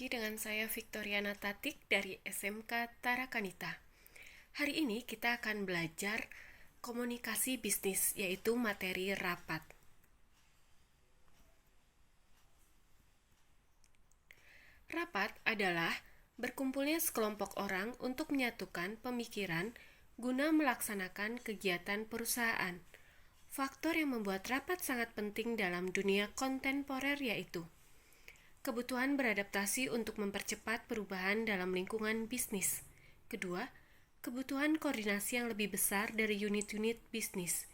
lagi dengan saya Victoriana Tatik dari SMK Tarakanita. Hari ini kita akan belajar komunikasi bisnis, yaitu materi rapat. Rapat adalah berkumpulnya sekelompok orang untuk menyatukan pemikiran guna melaksanakan kegiatan perusahaan. Faktor yang membuat rapat sangat penting dalam dunia kontemporer yaitu kebutuhan beradaptasi untuk mempercepat perubahan dalam lingkungan bisnis. Kedua, kebutuhan koordinasi yang lebih besar dari unit-unit bisnis.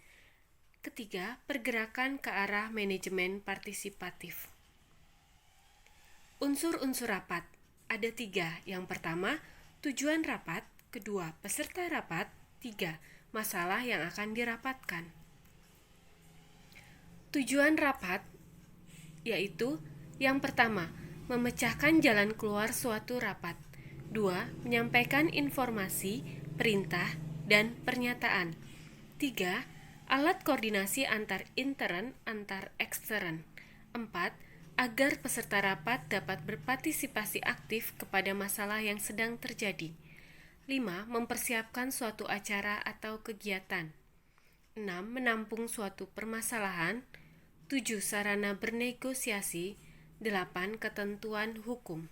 Ketiga, pergerakan ke arah manajemen partisipatif. Unsur-unsur rapat ada 3. Yang pertama, tujuan rapat. Kedua, peserta rapat. 3. Masalah yang akan dirapatkan. Tujuan rapat yaitu yang pertama, memecahkan jalan keluar suatu rapat. 2. Menyampaikan informasi, perintah, dan pernyataan. 3. Alat koordinasi antar intern, antar ekstern. 4. Agar peserta rapat dapat berpartisipasi aktif kepada masalah yang sedang terjadi. 5. Mempersiapkan suatu acara atau kegiatan. 6. Menampung suatu permasalahan. 7. Sarana bernegosiasi. 8. Ketentuan hukum.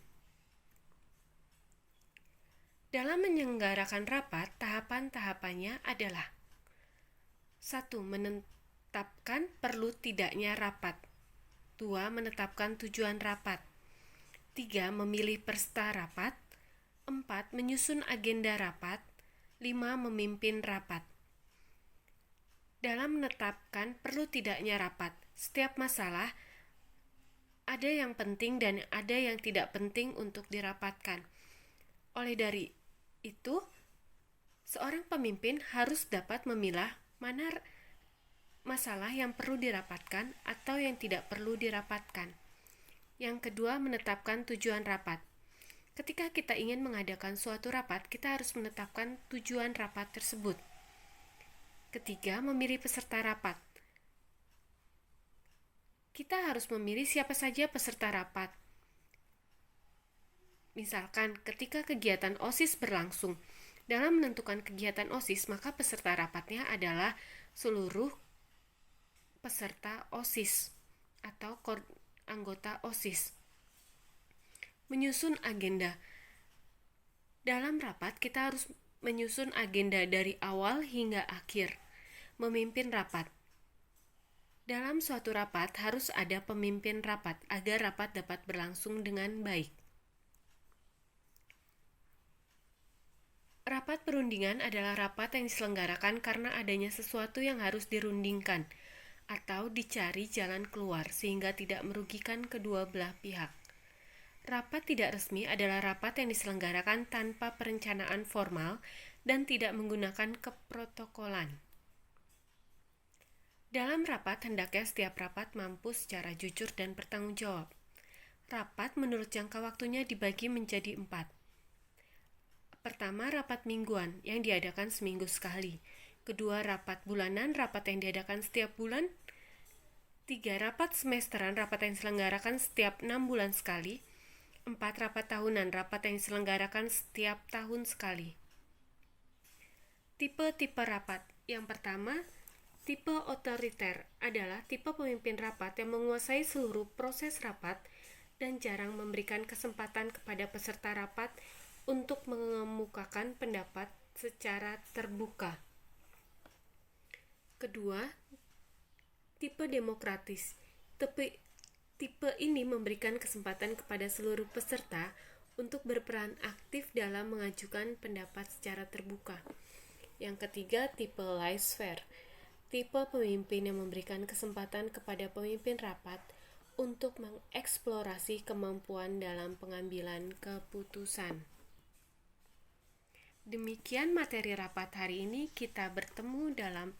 Dalam menyelenggarakan rapat, tahapan-tahapannya adalah 1. Menetapkan perlu tidaknya rapat. 2. Menetapkan tujuan rapat. 3. Memilih peserta rapat. 4. Menyusun agenda rapat. 5. Memimpin rapat. Dalam menetapkan perlu tidaknya rapat, setiap masalah ada yang penting dan ada yang tidak penting untuk dirapatkan. Oleh dari itu, seorang pemimpin harus dapat memilah mana masalah yang perlu dirapatkan atau yang tidak perlu dirapatkan. Yang kedua, menetapkan tujuan rapat. Ketika kita ingin mengadakan suatu rapat, kita harus menetapkan tujuan rapat tersebut. Ketiga, memilih peserta rapat. Kita harus memilih siapa saja peserta rapat. Misalkan, ketika kegiatan OSIS berlangsung, dalam menentukan kegiatan OSIS, maka peserta rapatnya adalah seluruh peserta OSIS atau anggota OSIS. Menyusun agenda. Dalam rapat, kita harus menyusun agenda dari awal hingga akhir. Memimpin rapat. Dalam suatu rapat harus ada pemimpin rapat agar rapat dapat berlangsung dengan baik. Rapat perundingan adalah rapat yang diselenggarakan karena adanya sesuatu yang harus dirundingkan atau dicari jalan keluar sehingga tidak merugikan kedua belah pihak. Rapat tidak resmi adalah rapat yang diselenggarakan tanpa perencanaan formal dan tidak menggunakan keprotokolan. Dalam rapat, hendaknya setiap rapat mampu secara jujur dan bertanggung jawab. Rapat menurut jangka waktunya dibagi menjadi 4. Pertama, rapat mingguan yang diadakan seminggu sekali. Kedua, rapat bulanan, rapat yang diadakan setiap bulan. 3. Rapat semesteran, rapat yang diselenggarakan setiap 6 bulan sekali. 4. Rapat tahunan, rapat yang diselenggarakan setiap tahun sekali. Tipe-tipe rapat. Yang pertama, tipe otoriter adalah tipe pemimpin rapat yang menguasai seluruh proses rapat dan jarang memberikan kesempatan kepada peserta rapat untuk mengemukakan pendapat secara terbuka. Kedua, tipe demokratis. Tipe ini memberikan kesempatan kepada seluruh peserta untuk berperan aktif dalam mengajukan pendapat secara terbuka. Yang ketiga, tipe laissez-faire. Tipe pemimpin yang memberikan kesempatan kepada pemimpin rapat untuk mengeksplorasi kemampuan dalam pengambilan keputusan. Demikian materi rapat hari ini, kita bertemu dalam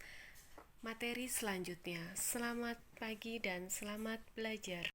materi selanjutnya. Selamat pagi dan selamat belajar.